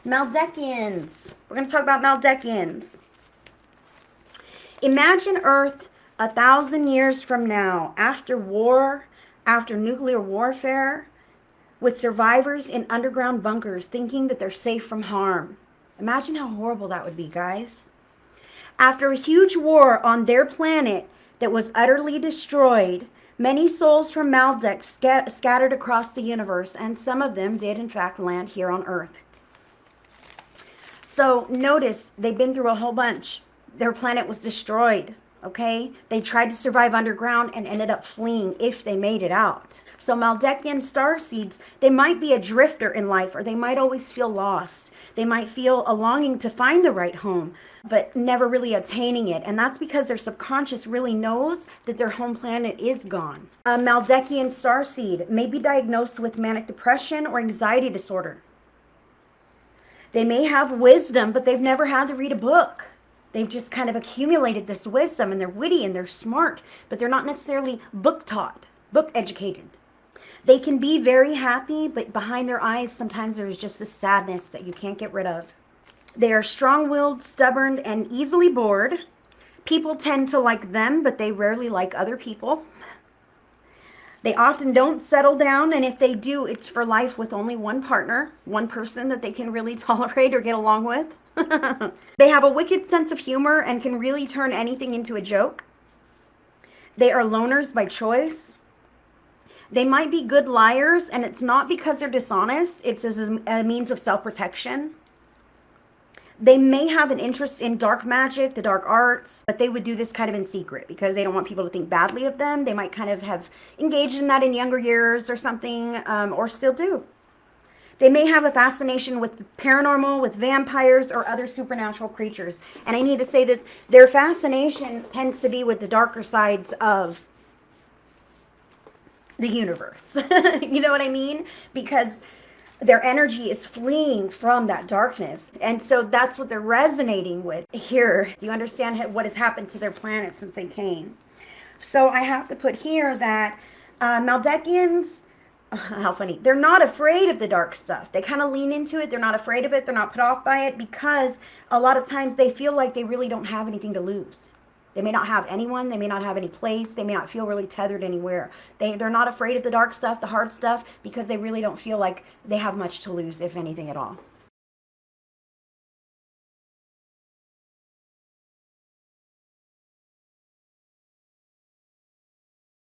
Maldekians. We're going to talk about Maldekians. Imagine Earth 1,000 years from now, after war, after nuclear warfare, with survivors in underground bunkers thinking that they're safe from harm. Imagine how horrible that would be, guys. After a huge war on their planet that was utterly destroyed, many souls from Maldek scattered across the universe, and some of them did in fact land here on Earth. So notice they've been through a whole bunch. Their planet was destroyed, okay? They tried to survive underground and ended up fleeing if they made it out. So Maldekian starseeds, they might be a drifter in life, or they might always feel lost. They might feel a longing to find the right home, but never really attaining it. And that's because their subconscious really knows that their home planet is gone. A Maldekian starseed may be diagnosed with manic depression or anxiety disorder. They may have wisdom, but they've never had to read a book. They've just kind of accumulated this wisdom, and they're witty and they're smart, but they're not necessarily book taught, book educated. They can be very happy, but behind their eyes, sometimes there's just a sadness that you can't get rid of. They are strong-willed, stubborn, and easily bored. People tend to like them, but they rarely like other people. They often don't settle down, and if they do, it's for life with only one partner, one person that they can really tolerate or get along with. They have a wicked sense of humor and can really turn anything into a joke. They are loners by choice. They might be good liars, and it's not because they're dishonest, it's as a means of self-protection. They may have an interest in dark magic, the dark arts, but they would do this kind of in secret because they don't want people to think badly of them. They might kind of have engaged in that in younger years or something, or still do. They may have a fascination with paranormal, with vampires, or other supernatural creatures. And I need to say this, their fascination tends to be with the darker sides of the universe. You know what I mean? Because their energy is fleeing from that darkness. And so that's what they're resonating with here. Do you understand what has happened to their planet since they came? So I have to put here that Maldekians, how funny, they're not afraid of the dark stuff. They kind of lean into it. They're not afraid of it. They're not put off by it because a lot of times they feel like they really don't have anything to lose. They may not have anyone. They may not have any place. They may not feel really tethered anywhere. They're not afraid of the dark stuff, the hard stuff, because they really don't feel like they have much to lose, if anything at all.